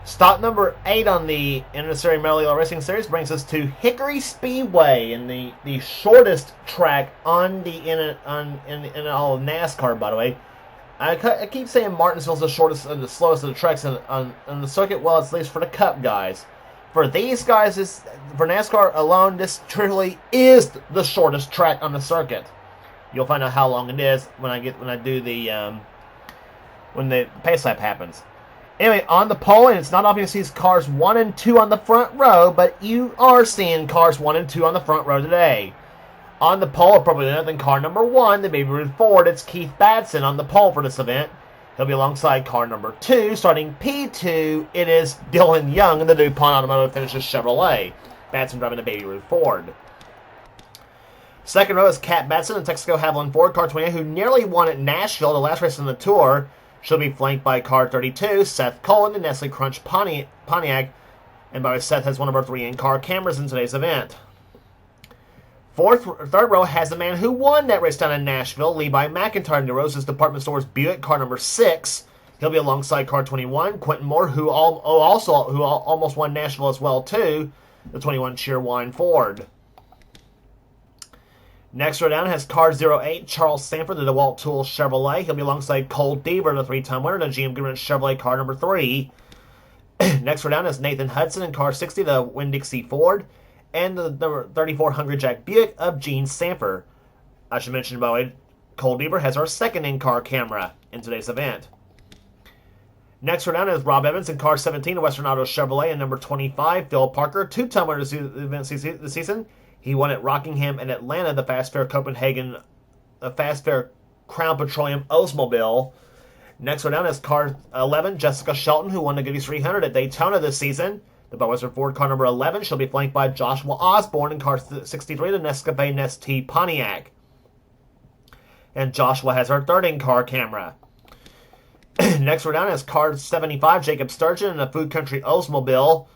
Stop number 8 on the NNSCRA Mello Racing Series brings us to Hickory Speedway, in the shortest track on in all of NASCAR. By the way, I keep saying Martinsville's the shortest and the slowest of the tracks on the circuit. Well, it's at least for the Cup guys. For these guys, for NASCAR alone, this truly is the shortest track on the circuit. You'll find out how long it is when the pace lap happens. Anyway, on the pole, and it's not often you see cars 1 and 2 on the front row, but you are seeing cars 1 and 2 on the front row today. On the pole, probably another than car number 1, the Baby Ruth Ford, it's Keith Batson on the pole for this event. He'll be alongside car number 2. Starting P2, it is Dylan Young in the DuPont Automotive Finishes Chevrolet. Batson driving the Baby Ruth Ford. Second row is Kat Batson and Texaco Haviland Ford, car 28, who nearly won at Nashville, the last race on the tour. She'll be flanked by car 32, Seth Cullen, the Nestle Crunch Pontiac, and by the way, Seth has one of our 3 in-car cameras in today's event. Third row has the man who won that race down in Nashville, Levi McIntyre, in DeRosa's Department Store's Buick, car number 6. He'll be alongside car 21, Quentin Moore, who almost won Nashville as well too, the 21 Cheerwine Ford. Next row down has car 08, Charles Sanford, the DeWalt Tool Chevrolet. He'll be alongside Cole Deaver, the 3-time winner, the GM Goodrich Chevrolet, car number 3. Next row down is Nathan Hudson in car 60, the Winn-Dixie Ford, and the number 34 Hungry Jack Buick of Gene Sanford. I should mention, by the way, Cole Deaver has our second in-car camera in today's event. Next row down is Rob Evans in car 17, the Western Auto Chevrolet, and number 25, Phil Parker, 2-time winner this season. He won at Rockingham and Atlanta, the Fast Fair Copenhagen, the Fast Fair Crown Petroleum Oldsmobile. Next one down is car 11, Jessica Shelton, who won the Goodies 300 at Daytona this season. The Budweiser Ford, car number 11. She'll be flanked by Joshua Osborne in car 63, the Nescafe Nestea Pontiac. And Joshua has our third in-car camera. Next we're down is car 75, Jacob Sturgeon in the Food Country Oldsmobile.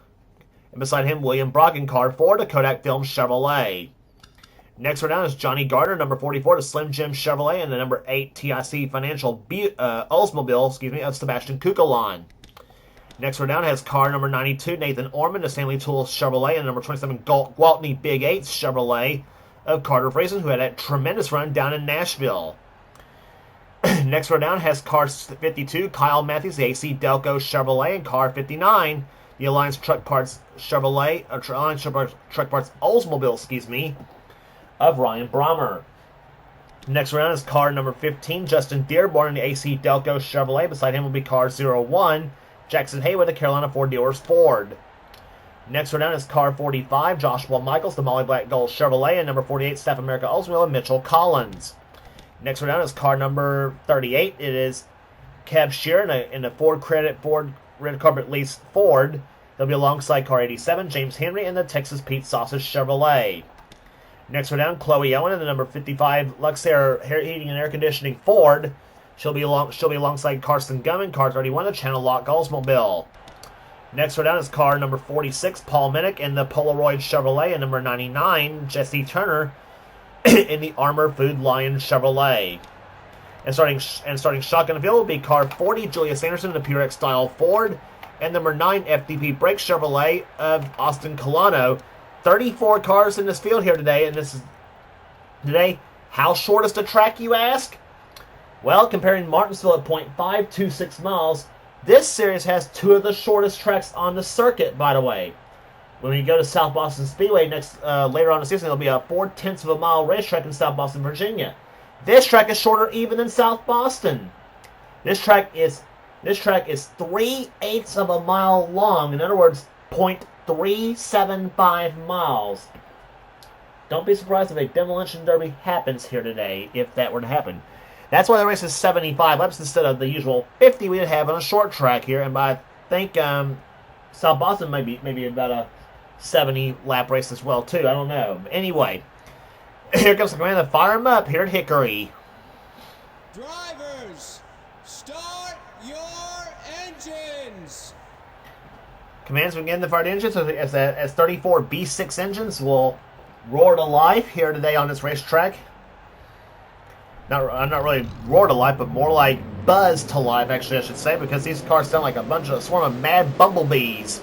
And beside him, William Brogan, car 4, the Kodak Film Chevrolet. Next we're down is Johnny Gardner, number 44, the Slim Jim Chevrolet, and the number 8 TIC Financial Oldsmobile, of Sebastian Kukolan. Next we're down has car number 92, Nathan Orman, the Stanley Tools Chevrolet, and number 27, Gwaltney Big 8 Chevrolet of Carter Friesen, who had a tremendous run down in Nashville. Next we're down has car 52, Kyle Matthews, the AC Delco Chevrolet, and car 59, the Alliance Truck Parts Chevrolet, Alliance Truck Parts Oldsmobile, of Ryan Brommer. Next round is car number 15, Justin Dearborn in the AC Delco Chevrolet. Beside him will be car 01, Jackson Haywood, the Carolina Ford Dealers Ford. Next round is car 45, Joshua Michaels, the Molly Black Gold Chevrolet, and number 48, Staff America Oldsmobile, and Mitchell Collins. Next round is car number 38. It is Kev Shearer in the Ford Credit Ford Red Carpet Lease Ford. They'll be alongside car 87, James Henry, and the Texas Pete Sausage Chevrolet. Next we're down, Chloe Owen in the number 55 Luxair Heating and Air Conditioning Ford. She'll be alongside Carson Gummin, car 31, the Channel Lock Oldsmobile. Next we're down is car number 46, Paul Minnick in the Polaroid Chevrolet, and number 99, Jesse Turner in the Armor Food Lion Chevrolet. And starting shotgun field will be car 40, Julius Anderson in the Purex Style Ford, and number 9, FDP Brake Chevrolet of Austin Colano. 34 cars in this field here today, and this is today. How short is the track, you ask? Well, comparing Martinsville at 0.526 miles, this series has 2 of the shortest tracks on the circuit, by the way. When we go to South Boston Speedway later on in the season, there'll be a 0.4 of a mile racetrack in South Boston, Virginia. This track is shorter even than South Boston. This track is 3/8 of a mile long. In other words, 0.375 miles. Don't be surprised if a demolition derby happens here today, if that were to happen. That's why the race is 75 laps instead of the usual 50 we'd have on a short track here. And I think South Boston might be about a 70 lap race as well too. I don't know. But anyway, here comes the command to fire them up here at Hickory. Drivers, start your engines. Commands begin to fire the engines as 34 B6 engines will roar to life here today on this racetrack. Not really roar to life, but more like buzz to life, actually, I should say, because these cars sound like a swarm of mad bumblebees.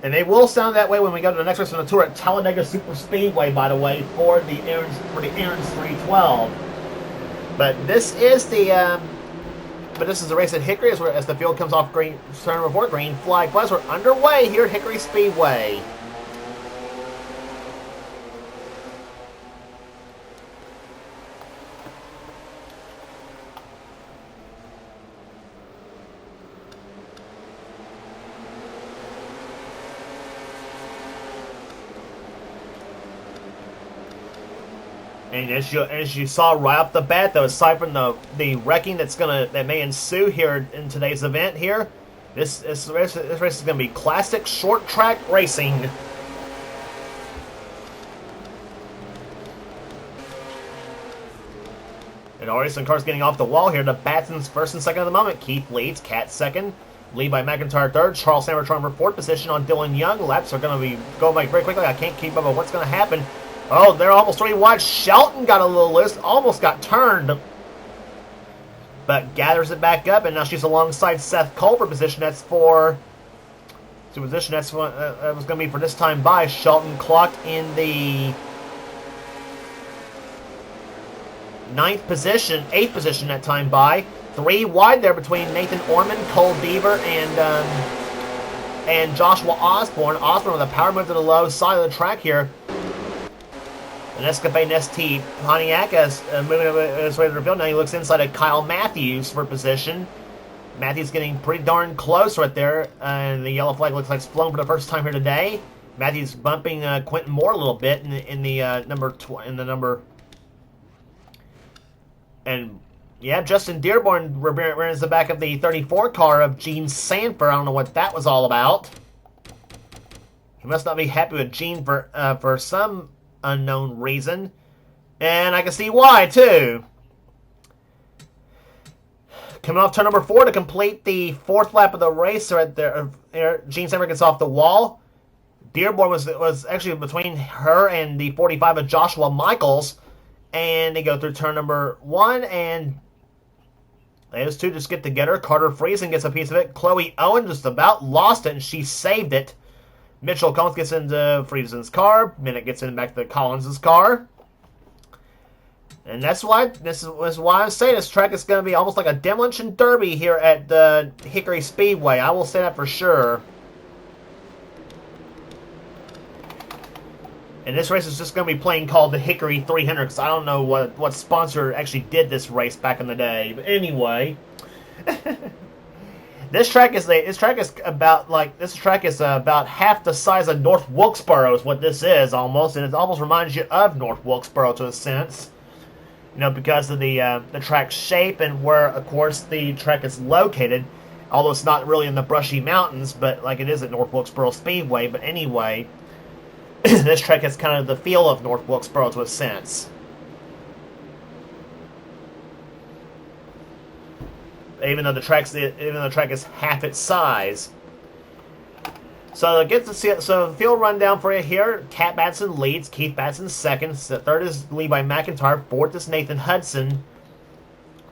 And they will sound that way when we go to the next race on the tour at Talladega Super Speedway, by the way, for the Aaron's 312. But this is the race at Hickory as the field comes off green turn number 4, green flag flies. We're underway here at Hickory Speedway. And as you saw right off the bat, though, aside from the wrecking that may ensue here in today's event here, this race is going to be classic short track racing. And already some cars getting off the wall here. The Batsons first and second at the moment. Keith leads. Cat second. Lead by McIntyre third. Charles Sanders number 4 position on Dylan Young. Laps are going to be going by very quickly. I can't keep up with what's going to happen. Oh, they're almost 3 wide. Shelton got a little loose. Almost got turned. But gathers it back up, and now she's alongside Seth Cole for position. That's for... So position that's what that was going to be for this time by. Shelton clocked in the 8th position that time by. 3 wide there between Nathan Orman, Cole Deaver, and Joshua Osborne. Osborne with a power move to the low side of the track here. An Escapade ST Pontiac is moving his way to the field. Now he looks inside of Kyle Matthews for position. Matthews getting pretty darn close right there. And the yellow flag looks like it's flown for the first time here today. Matthews bumping Quentin Moore a little bit in the number. And yeah, Justin Dearborn rears the back of the 34 car of Gene Sanford. I don't know what that was all about. He must not be happy with Gene for some unknown reason, and I can see why too. Coming off turn number 4 to complete the 4th lap of the race, right there, Gene Sanford gets off the wall. Dearborn was actually between her and the 45 of Joshua Michaels, and they go through turn number 1, and those two just get together. Carter Friesen gets a piece of it. Chloe Owen just about lost it, and she saved it. Mitchell Collins gets into Friesen's car. Minnick gets in back to Collins' car. And this is why I'm saying this track is going to be almost like a demolition derby here at the Hickory Speedway. I will say that for sure. And this race is just going to be playing called the Hickory 300 because I don't know what sponsor actually did this race back in the day. But anyway. This track is about half the size of North Wilkesboro is what this is almost, and it almost reminds you of North Wilkesboro to a sense, because of the track's shape and where, of course, the track is located. Although it's not really in the brushy mountains, but like it is at North Wilkesboro Speedway. But anyway, this track has kind of the feel of North Wilkesboro to a sense. Even though the track is half its size. So the field rundown for you here. Cat Batson leads. Keith Batson second. Third is lead by McIntyre. 4th is Nathan Hudson.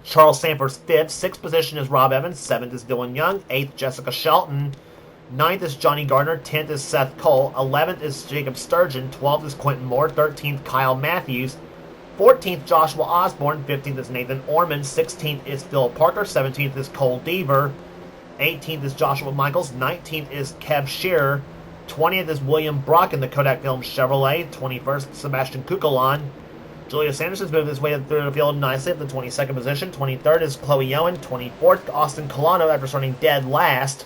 Charles Sanford's 5th. 6th position is Rob Evans. 7th is Dylan Young. 8th Jessica Shelton. 9th is Johnny Gardner. 10th is Seth Cole. 11th is Jacob Sturgeon. 12th is Quentin Moore. 13th Kyle Matthews. 14th, Joshua Osborne. 15th is Nathan Orman. 16th is Phil Parker. 17th is Cole Deaver. 18th is Joshua Michaels. 19th is Kev Shearer. 20th is William Brock in the Kodak Film Chevrolet. 21st, Sebastian Kukulon. Julius Anderson's moved his way through the field nicely at the 22nd position. 23rd is Chloe Owen. 24th, Austin Colano after starting dead last.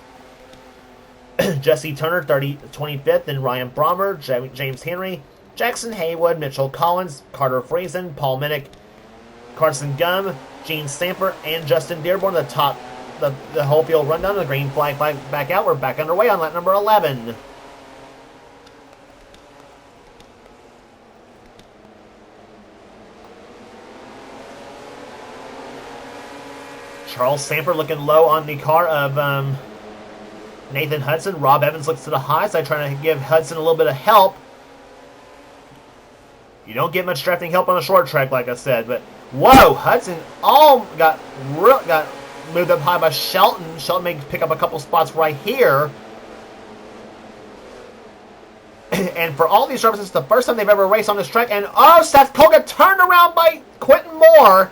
Jesse Turner, 25th, and Ryan Brommer, James Henry, Jackson Haywood, Mitchell Collins, Carter Friesen, Paul Minnick, Carson Gum, Gene Sanford, and Justin Dearborn. The whole field rundown. The green flag back out. We're back underway on lap number 11. Charles Sanford looking low on the car of Nathan Hudson. Rob Evans looks to the high side, trying to give Hudson a little bit of help. You don't get much drafting help on a short track, like I said, but Whoa, Hudson all got moved up high by Shelton. Shelton may pick up a couple spots right here. And for all these drivers, it's the first time they've ever raced on this track. And oh, Seth Cole got turned around by Quentin Moore.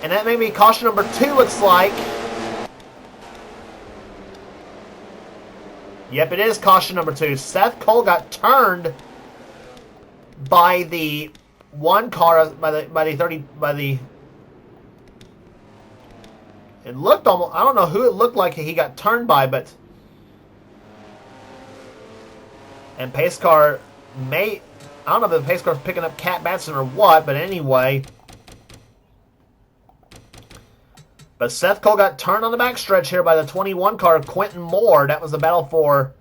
And that may be caution number 2, looks like. Yep, it is caution number 2. Seth Cole got turned by the one car, it looked almost, I don't know who it looked like he got turned by, but, and pace car may, I don't know if the pace car's picking up Cat Batson or what, but anyway. But Seth Cole got turned on the backstretch here by the 21 car, Quentin Moore. That was the battle for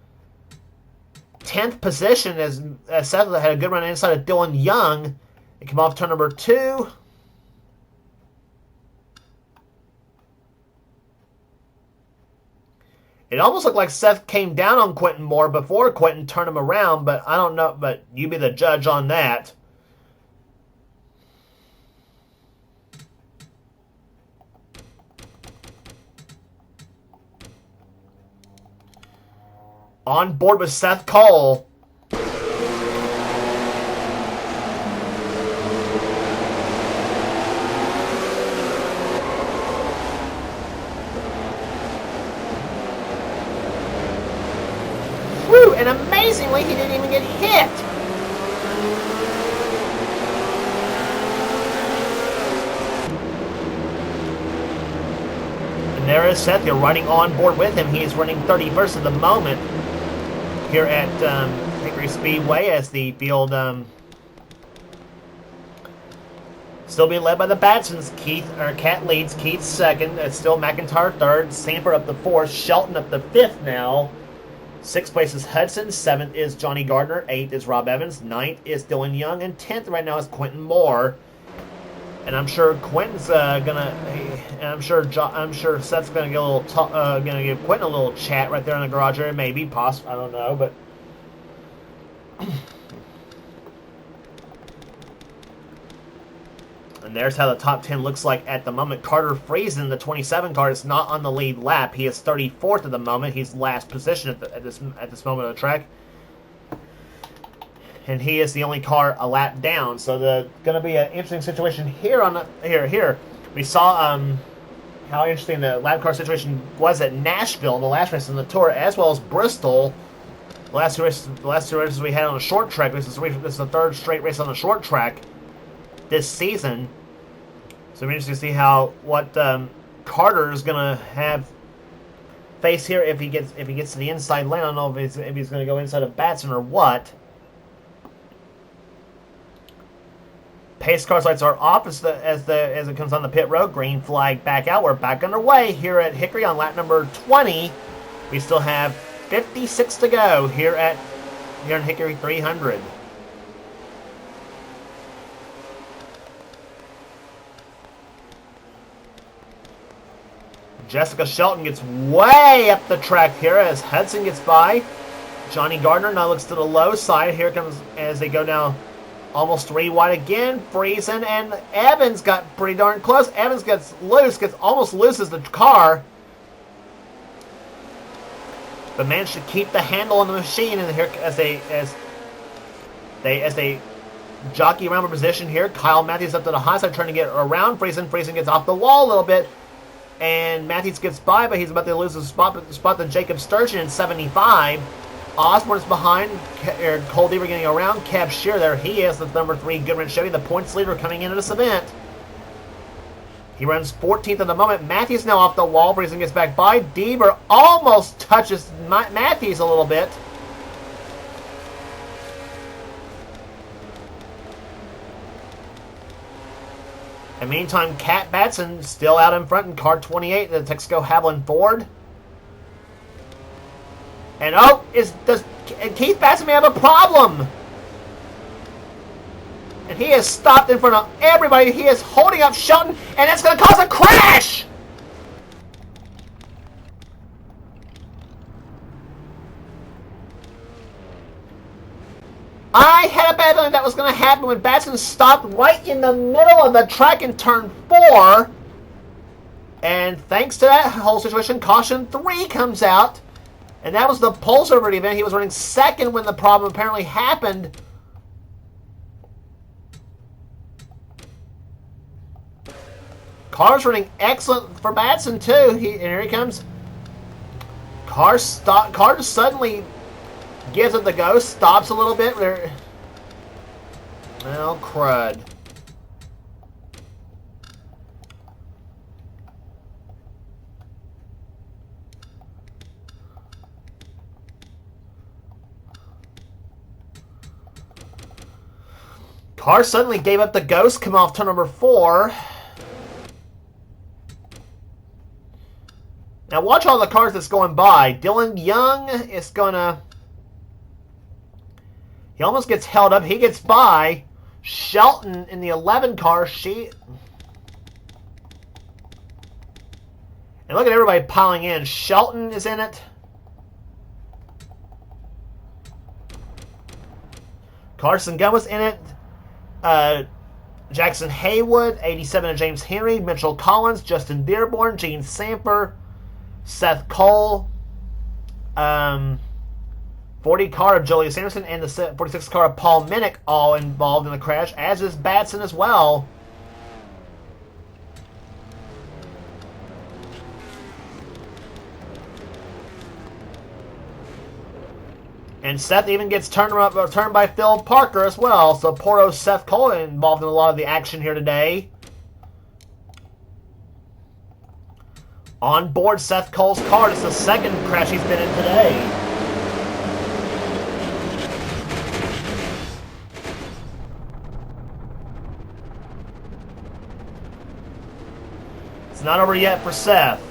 10th position as Seth had a good run inside of Dylan Young. It came off turn number 2. It almost looked like Seth came down on Quentin Moore before Quentin turned him around, but I don't know. But you be the judge on that. On board with Seth Cole. Woo! And amazingly, he didn't even get hit. And there is Seth. You're riding on board with him. He is running 31st at the moment here at Hickory Speedway as the field still being led by the Batsons. Cat leads, Keith second. It's still McIntyre third. Sanford up to 4th. Shelton up to 5th now. 6th place is Hudson. 7th is Johnny Gardner. 8th is Rob Evans. 9th is Dylan Young. And 10th right now is Quentin Moore. And I'm sure Quentin's gonna. And I'm sure Seth's gonna get a little. Gonna give Quentin a little chat right there in the garage area, maybe, possibly. I don't know, but. And there's how the top 10 looks like at the moment. Carter Friesen, the 27 car, is not on the lead lap. He is 34th at the moment. He's last position at this moment of the track. And he is the only car a lap down. So going to be an interesting situation here on here. We saw how interesting the lap car situation was at Nashville in the last race on the Tour, as well as Bristol. The last two races we had on the short track. This is the 3rd straight race on the short track this season. So I'm interested to see what Carter is going to have face here if he gets to the inside lane. I don't know if he's going to go inside of Batson or what. Pace car lights are off as it comes on the pit road. Green flag back out. We're back underway here at Hickory on lap number 20. We still have 56 to go here in Hickory 300. Jessica Shelton gets way up the track here as Hudson gets by. Johnny Gardner now looks to the low side. Here comes as they go down. Almost 3 wide again. Friesen and Evans got pretty darn close. Evans almost loses the car, but managed to keep the handle on the machine. And here as they jockey around the position here. Kyle Matthews up to the high side trying to get around Friesen. Friesen gets off the wall a little bit, and Matthews gets by, but he's about to lose the spot to Jacob Sturgeon in 75. Osborne's behind. Cole Deaver getting around. Kev Shear, there he is, the number 3 Goodwrench Chevy, the points leader coming into this event. He runs 14th at the moment. Matthews now off the wall. Friesen gets back by. Deaver almost touches Matthews a little bit. And meantime, Cat Batson still out in front in car 28, the Texaco Haviland Ford. And does Keith Batson may have a problem? And he is stopped in front of everybody. He is holding up Shelton, and that's going to cause a crash! I had up evidently that was going to happen when Batson stopped right in the middle of the track in turn 4. And thanks to that whole situation, caution 3 comes out. And that was the pole over the event. He was running second when the problem apparently happened. Car's running excellent for Batson too. And here he comes. Car just suddenly gives it the go, stops a little bit. Well, crud. Car suddenly gave up the ghost, come off turn number 4. Now watch all the cars that's going by. Dylan Young is gonna... He almost gets held up. He gets by. Shelton in the 11 car. And look at everybody piling in. Shelton is in it. Carson Gunn was in it. Jackson Haywood, 87 of James Henry, Mitchell Collins, Justin Dearborn, Gene Samper, Seth Cole, 40 car of Julius Anderson, and the 46 car of Paul Minnick all involved in the crash, as is Batson as well. And Seth even gets turned by Phil Parker as well. So poor old Seth Cole involved in a lot of the action here today. On board Seth Cole's car. It's the second crash he's been in today. It's not over yet for Seth.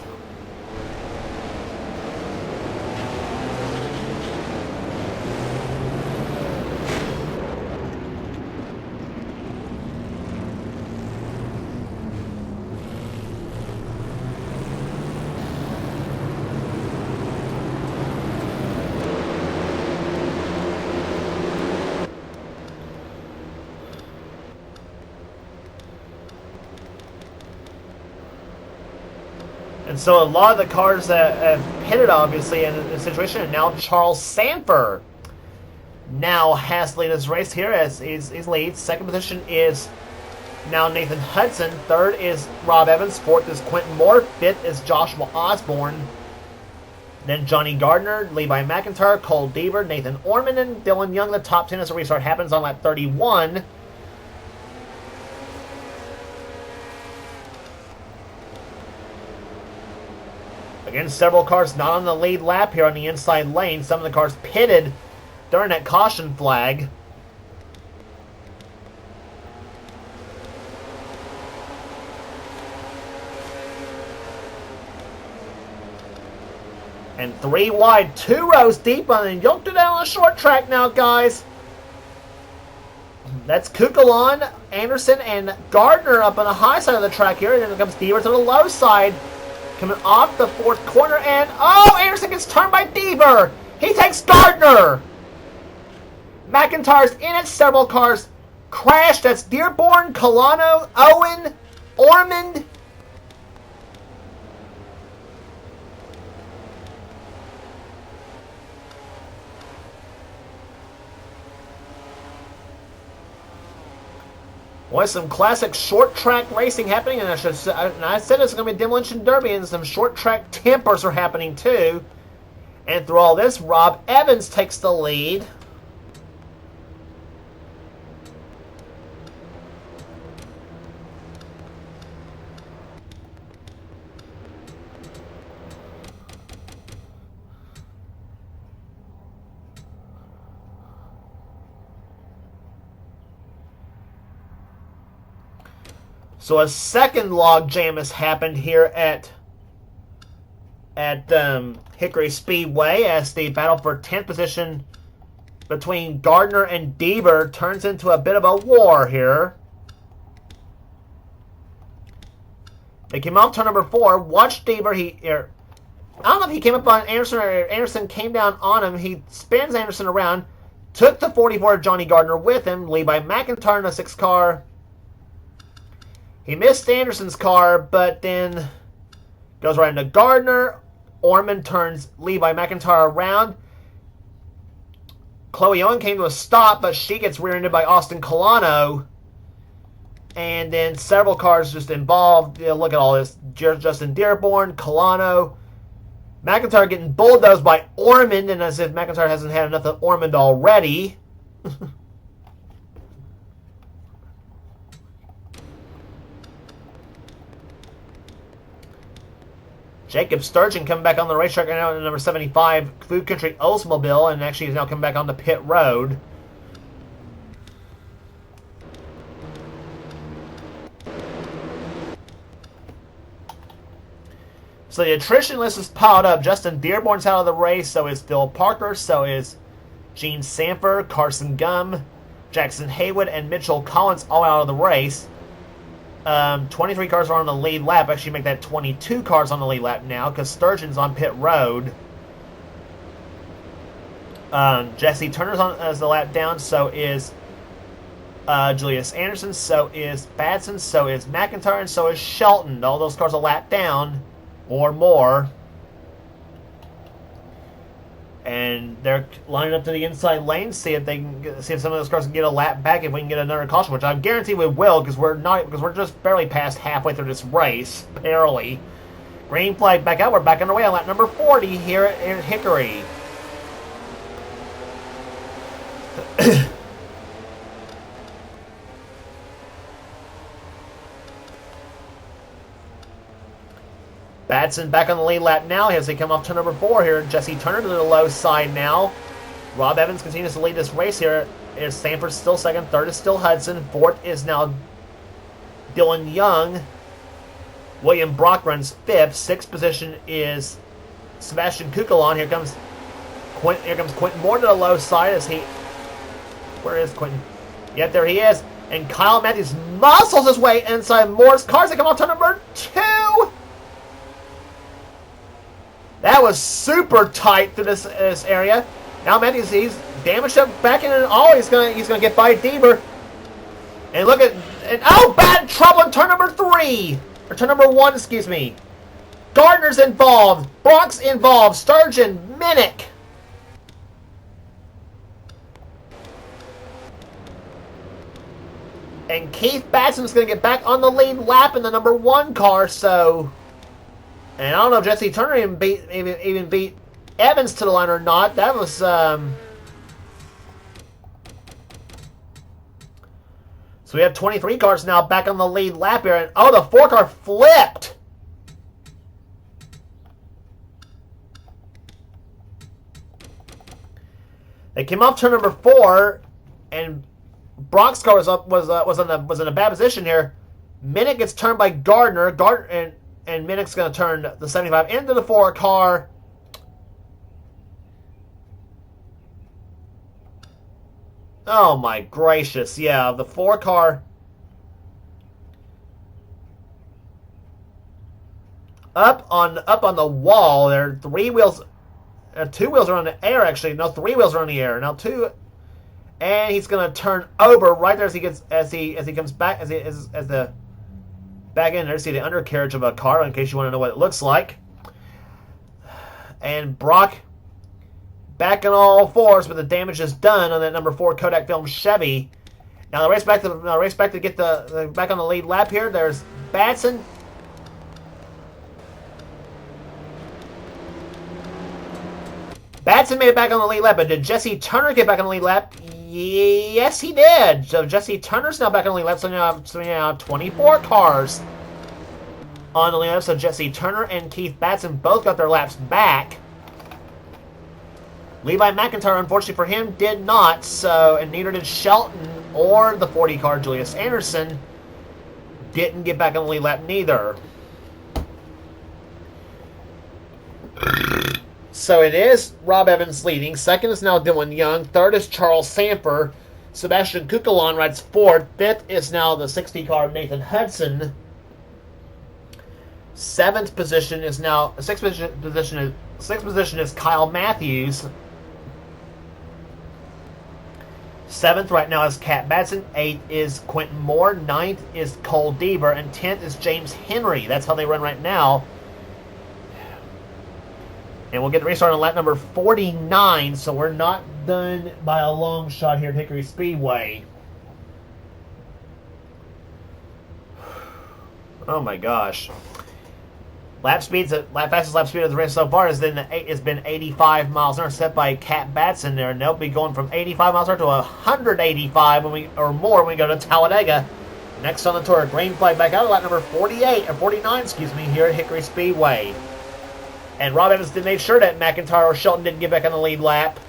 And so a lot of the cars that have pitted, obviously, in this situation, and now Charles Sanford now has to lead his race here as he's leads. Second position is now Nathan Hudson. Third is Rob Evans. Fourth is Quentin Moore. Fifth is Joshua Osborne. Then Johnny Gardner, Levi McIntyre, Cole Deaver, Nathan Orman, and Dylan Young. The top 10 as the restart happens on lap 31. Again, several cars not on the lead lap here on the inside lane. Some of the cars pitted during that caution flag. And 3 wide, 2 rows deep on and yoked it down on the short track now, guys. That's Kukulon, Anderson, and Gardner up on the high side of the track here. And then comes Deaver to the low side. Coming off the 4th corner, and Anderson gets turned by Deaver. He takes Gardner. McIntyre's in it. Several cars crashed. That's Dearborn, Colano, Owen, Ormond. Boy, some classic short track racing happening, and I said it's going to be a demolition derby, and some short track tempers are happening too. And through all this, Rob Evans takes the lead. So a second log jam has happened here at Hickory Speedway as the battle for 10th position between Gardner and Deaver turns into a bit of a war here. They came off turn number 4. Watch Deaver. I don't know if he came up on Anderson or Anderson came down on him. He spins Anderson around. took the 44 Johnny Gardner with him, lead by McIntyre in the 6th car. He missed Anderson's car, but then goes right into Gardner. Orman turns Levi McIntyre around. Chloe Owen came to a stop, but she gets rear-ended by Austin Colano. And then several cars just involved. Look at all this. Justin Dearborn, Colano. McIntyre getting bulldozed by Ormond, and as if McIntyre hasn't had enough of Ormond already. Jacob Sturgeon coming back on the racetrack right now in number 75 Food Country Oldsmobile, and actually he's now coming back on the pit road. So the attrition list is piled up. Justin Dearborn's out of the race, so is Phil Parker, so is Gene Sanford, Carson Gum, Jackson Haywood, and Mitchell Collins all out of the race. 23 cars are on the lead lap. Actually make that 22 cars on the lead lap now because Sturgeon's on pit road. Jesse Turner's on as the lap down, so is Julius Anderson, so is Batson, so is McIntyre, and so is Shelton. All those cars are lap down or more. And they're lining up to the inside lane, see if some of those cars can get a lap back if we can get another caution, which I guarantee we will, because we're just barely past halfway through this race, barely. Green flag back out. We're back underway on lap number 40 here at Hickory. Batson back on the lead lap now as they come off turn number 4 here. Jesse Turner to the low side now. Rob Evans continues to lead this race here. Is Sanford still second. Third is still Hudson. Fourth is now Dylan Young. William Brock runs fifth. Sixth position is Sebastian Kukalon. Here comes Quentin Moore to the low side as he... Where is Quentin? Yep, there he is. And Kyle Matthews muscles his way inside Moore's cars. They come off turn number 2. That was super tight through this area. Now Matthews, he's damaged up back in and all. He's gonna get by Deaver. And look at bad trouble in turn number 3 or turn number 1, excuse me. Gardner's involved. Brock's involved. Sturgeon, Minnick. And Keith Batson's gonna get back on the lead lap in the number 1 car. So. And I don't know if Jesse Turner even beat Evans to the line or not. That was... So we have 23 cars now back on the lead lap here. And oh, the 4 car flipped! They came off turn number 4, and Brock's car was in a bad position here. Minnick gets turned by Gardner. And Minnick's going to turn the 75 into the 4 car. Oh my gracious. Yeah, the 4 car. Up on the wall. There are 3 wheels. 2 wheels are on the air, actually. No, 3 wheels are on the air. Now 2. And he's going to turn over right there as he comes back, as the back in there. See the undercarriage of a car in case you want to know what it looks like. And Brock back on all fours, but the damage is done on that number 4 Kodak film Chevy. Now the race back to get the back on the lead lap here. There's Batson. Batson made it back on the lead lap, but did Jesse Turner get back on the lead lap? Yes, he did. So Jesse Turner's now back on the lead lap. So now have 24 cars on the lead lap. So Jesse Turner and Keith Batson both got their laps back. Levi McIntyre, unfortunately for him, did not. So, and neither did Shelton or the 40 car Julius Anderson. Didn't get back on the lead lap neither. So it is Rob Evans leading. Second is now Dylan Young. Third is Charles Sanford. Sebastian Kukalon rides fourth. Fifth is now the 60 car Nathan Hudson. Sixth position is Kyle Matthews. 7th right now is Cat Batson. 8th is Quentin Moore. 9th is Cole Deaver. And 10th is James Henry. That's how they run right now. And we'll get the restart on lap number 49, so we're not done by a long shot here at Hickory Speedway. Oh my gosh. Fastest lap speed of the race so far has been 85 miles an hour, set by Cat Batson there, and they'll be going from 85 miles an hour to 185 or more when we go to Talladega. Next on the tour, green flag back out of lap number 49, here at Hickory Speedway. And Rob Evans did make sure that McIntyre or Shelton didn't get back on the lead lap.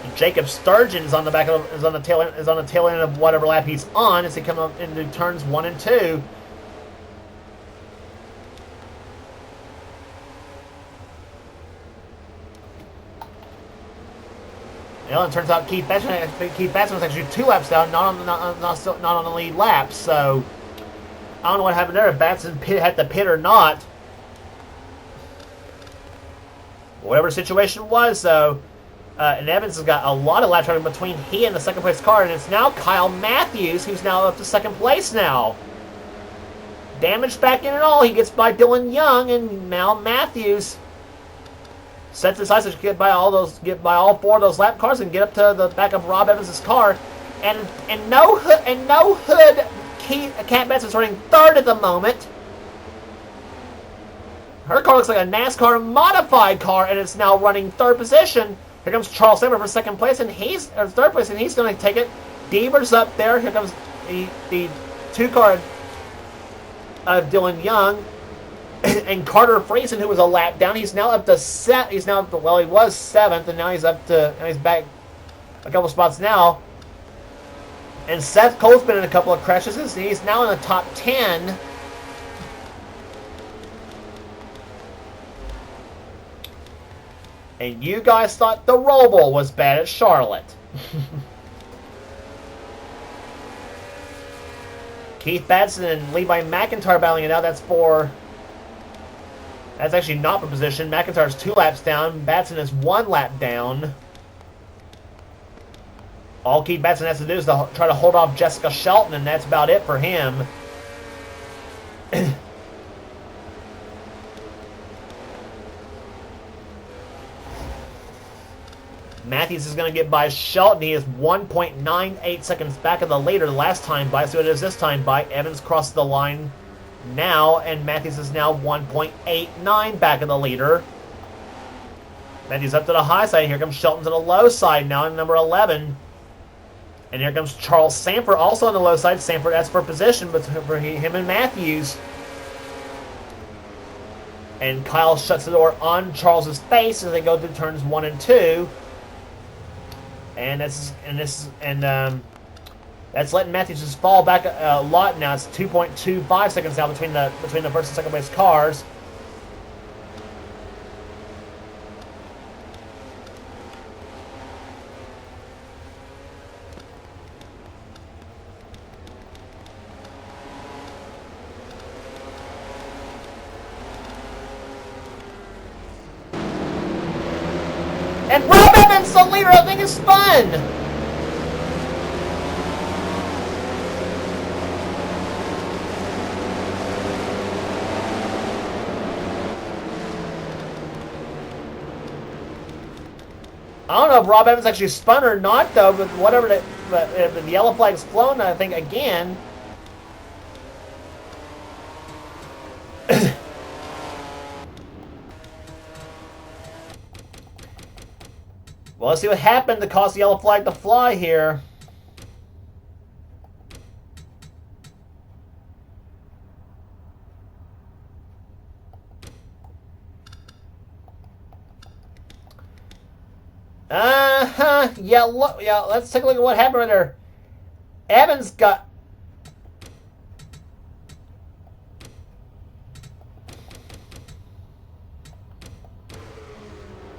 And Jacob Sturgeon is on the tail end of whatever lap he's on as he comes up into turns 1 and 2. And it turns out Keith Batson was actually 2 laps down, not on the lead lap. So I don't know what happened there. If Batson had to pit or not, whatever the situation was, though. And Evans has got a lot of lap time between he and the second place car, and it's now Kyle Matthews who's now up to second place now. Damage back in and all, he gets by Dylan Young, and now Matthews sets his sights to get by all 4 of those lap cars and get up to the back of Rob Evans' car. And no hood. Cat Batson's running 3rd at the moment. Her car looks like a NASCAR modified car, and it's now running 3rd position. Here comes Charles Samper for 2nd place, and he's 3rd place, and he's going to take it. Deaver's up there. Here comes the 2 car of Dylan Young. And Carter Friesen, who was a lap down, he's now up to he was 7th, and now he's back a couple spots now. And Seth Cole's been in a couple of crashes, and he's now in the top 10. And you guys thought the Roval was bad at Charlotte. Keith Batson and Levi McIntyre battling it out. That's actually not for position. McIntyre's 2 laps down. Batson is 1 lap down. All Keith Batson has to do is to try to hold off Jessica Shelton, and that's about it for him. Matthews is going to get by Shelton. He is 1.98 seconds back of the leader last time by. So it is this time by. Evans crossed the line now, and Matthews is now 1.89 back of the leader. Matthews up to the high side. Here comes Shelton to the low side now in number 11. And here comes Charles Samper also on the low side. Samper, that's for position but for him and Matthews. And Kyle shuts the door on Charles's face as they go through turns 1 and 2. And that's letting Matthews just fall back a lot now. It's 2.25 seconds now between the first and second place cars. And Rob Evans, the leader, I think is fun. I don't know if Rob Evans actually spun or not, though, but whatever, the yellow flag's flown, I think, again. Well, let's see what happened to cause the yellow flag to fly here. Yeah, let's take a look at what happened right there. Evans got...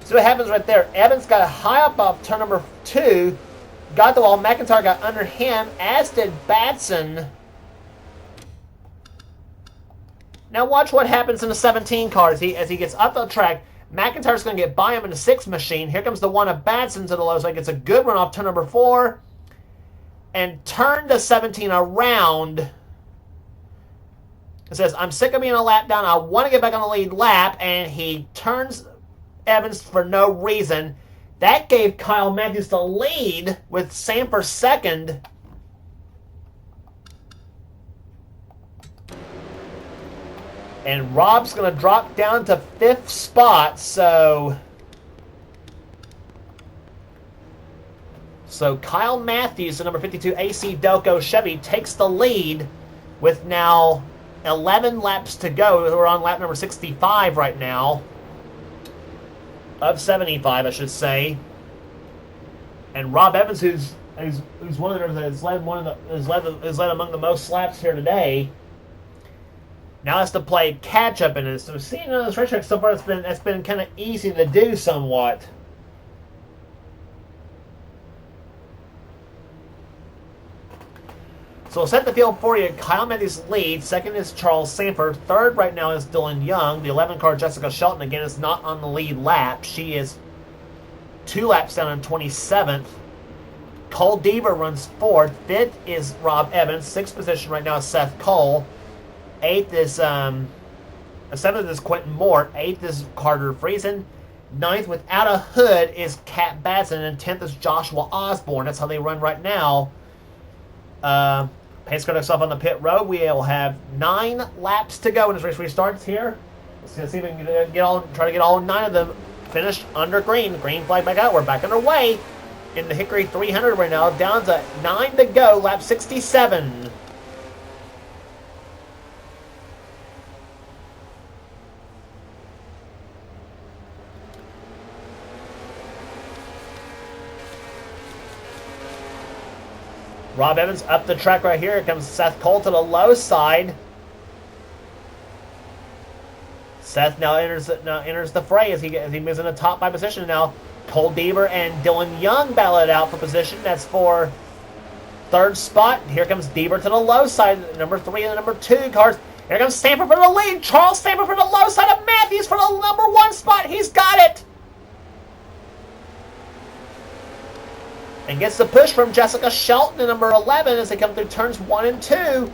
See what happens right there. Evans got high up off turn number 2. Got the wall. McIntyre got under him, as did Batson. Now watch what happens in the 17 car as he gets up the track. McIntyre's going to get by him in the 6 machine. Here comes the one of Batson to the low side. Gets a good run off turn number 4. And turn to 17 around. It says, I'm sick of being a lap down. I want to get back on the lead lap. And he turns Evans for no reason. That gave Kyle Matthews the lead with Samper second. And Rob's going to drop down to 5th spot. So Kyle Matthews, the number 52 AC Delco Chevy, takes the lead with now 11 laps to go. We're on lap number 65 right now. Of 75, I should say. And Rob Evans, who's one of them that has led among the most laps here today, now has to play catch up in this. So seeing on this racetrack so far, it's been kind of easy to do somewhat. So we'll set the field for you. Kyle Matthews leads. Second is Charles Sanford. Third right now is Dylan Young. The 11 car Jessica Shelton again is not on the lead lap. She is 2 laps down in 27th. Cole Deaver runs 4th. 5th is Rob Evans. 6th position right now is Seth Cole. 8th is 7th is Quentin Moore. 8th is Carter Friesen. 9th without a hood is Cat Batson. And 10th is Joshua Osborne. That's how they run right now. Pace car off on the pit road. We'll have 9 laps to go when this race restarts here. Let's see if we can try to get all 9 of them finished under green. Green flag back out. We're back underway in the Hickory 300 right now. Down to 9 to go. Lap 67. Rob Evans up the track right here. Here comes Seth Cole to the low side. Seth now enters the fray as he moves in the top 5 position. Now Cole Deaver and Dylan Young battle it out for position. That's for 3rd spot. Here comes Deaver to the low side. Number 3 and the number 2 cars. Here comes Sanford for the lead. Charles Sanford for the low side of Matthews for the number 1 spot. He's got it. And gets the push from Jessica Shelton in number 11 as they come through turns 1 and 2.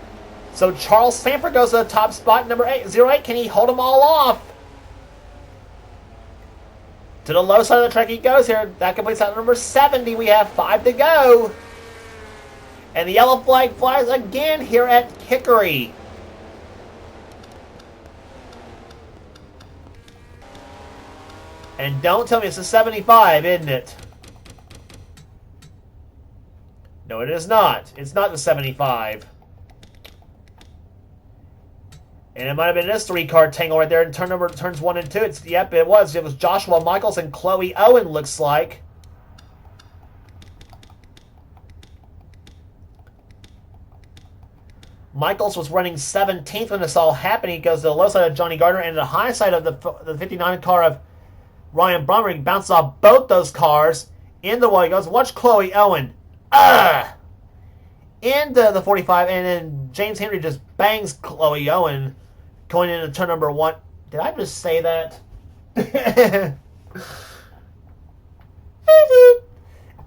So Charles Sanford goes to the top spot, number 08. Can he hold them all off? To the low side of the track he goes here. That completes out number 70. We have 5 to go. And the yellow flag flies again here at Hickory. And don't tell me it's a 75, isn't it? No, it is not. It's not the 75. And it might have been this 3-car tangle right there in turns 1 and 2. Yep, it was. It was Joshua Michaels and Chloe Owen, looks like. Michaels was running 17th when this all happened. He goes to the low side of Johnny Gardner and the high side of the 59 car of Ryan Brummer. He bounces off both those cars. In the wall he goes. Watch Chloe Owen. Into the 45, and then James Henry just bangs Chloe Owen going into turn number 1. Did I just say that?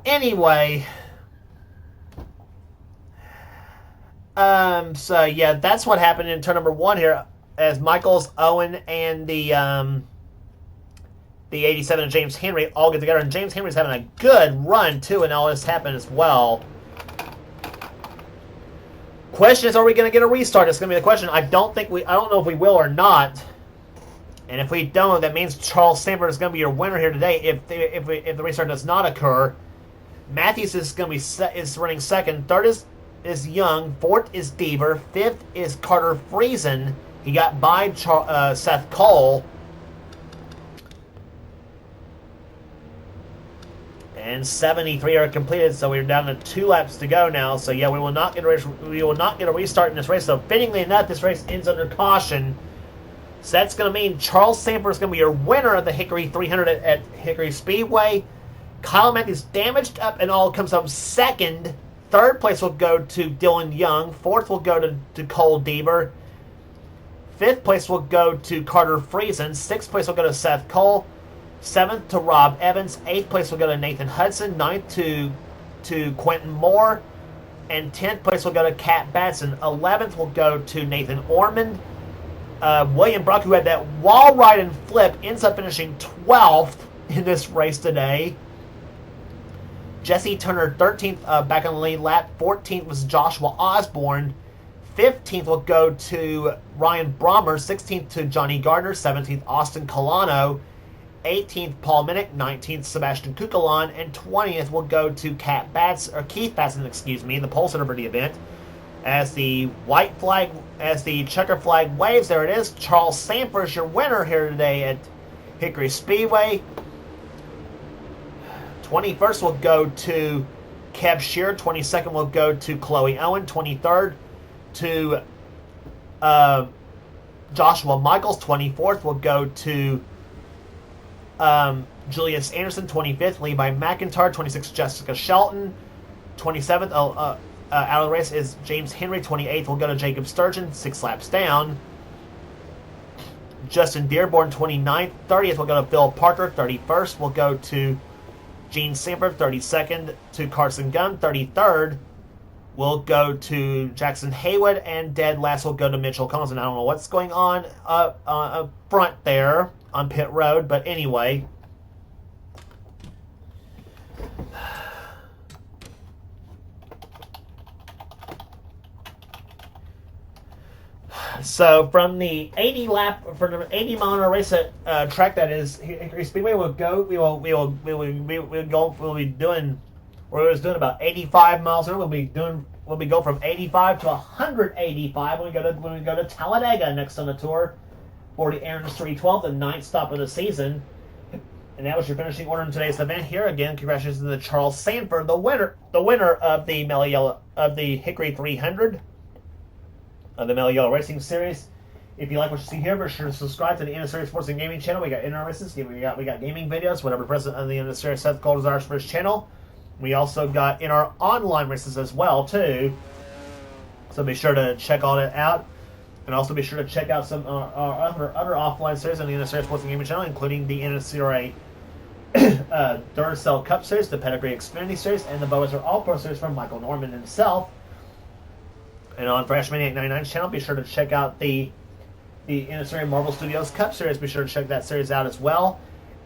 Anyway. So yeah, that's what happened in turn number 1 here, as Michaels, Owen, and the 87 of James Henry all get together, and James Henry's having a good run too, and all this happened as well. Question is, are we going to get a restart? It's going to be the question. I don't know if we will or not. And if we don't, that means Charles Sanford is going to be your winner here today. If the restart does not occur, Matthews is going to be running second. Third is Young. Fourth is Deaver. Fifth is Carter Friesen. He got by Seth Cole. And 73 are completed, so we're down to 2 laps to go now. So yeah, we will not get a restart in this race. So fittingly enough, this race ends under caution. So that's going to mean Charles Sanford is going to be your winner of the Hickory 300 at Hickory Speedway. Kyle Matthews damaged up and all comes up second. Third place will go to Dylan Young. Fourth will go to Cole Deaver. Fifth place will go to Carter Friesen. Sixth place will go to Seth Cole. 7th to Rob Evans. 8th place will go to Nathan Hudson. 9th to Quentin Moore. And 10th place will go to Kat Batson. 11th will go to Nathan Ormond. William Brock, who had that wall ride and flip, ends up finishing 12th in this race today. Jesse Turner, 13th, back on the lead lap. 14th was Joshua Osborne. 15th will go to Ryan Brommer. 16th to Johnny Gardner. 17th, Austin Colano. 18th, Paul Minnick. 19th, Sebastian Kukulon. And 20th will go to Keith Batson, in the pole sitter for the event. As the checker flag waves, there it is. Charles Samper is your winner here today at Hickory Speedway. 21st will go to Kev Shear. 22nd will go to Chloe Owen. 23rd to Joshua Michaels. 24th will go to Julius Anderson. 25th, Levi McIntyre. 26th, Jessica Shelton. 27th, out of the race is James Henry. 28th will go to Jacob Sturgeon, 6 laps down. Justin Dearborn, 29th. 30th will go to Phil Parker. 31st will go to Gene Samper. 32nd to Carson Gunn. 33rd will go to Jackson Haywood. And dead last will go to Mitchell Collins. And I don't know what's going on up front there on pit road, but anyway. So from the 80 mile an hour race track that is Hickory Speedway, we'll be doing about 85 miles an hour. We'll be going from 85 to 185 when we go to Talladega next on the tour for the NNSCRA, the 9th stop of the season. And that was your finishing order in today's event. Here again, congratulations to Charles Sanford, the winner of the Mello Yello of the Hickory 300. Of the Mello Yello Racing Series. If you like what you see here, be sure to subscribe to the NNSCRA Sports and Gaming channel. We got in-car races, we got gaming videos, whatever president of the NNSCRA Seth Cole desires for his channel. We also got in our online races as well too. So be sure to check all that out, and also be sure to check out some our other offline series on the NNSCRA Sports and Gaming channel, including the NNSCRA Duracell Cup Series, the Pedigree Xfinity Series, and the Boazar All Pro Series from Michael Norman himself. And on Freshman 899's channel, be sure to check out the NNSCRA Marvel Studios Cup Series. Be sure to check that series out as well,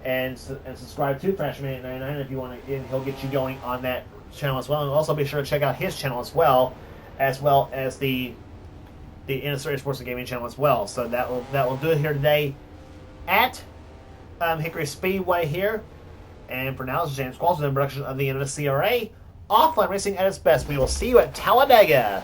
and subscribe to Freshman 899 if you want to. And he'll get you going on that channel as well. And also be sure to check out his channel as well as the NNSCRA Sports and Gaming channel as well. So that will do it here today at Hickory Speedway here. And for now, this is James Qualls with the production of the NNSCRA Offline Racing at its best. We will see you at Talladega.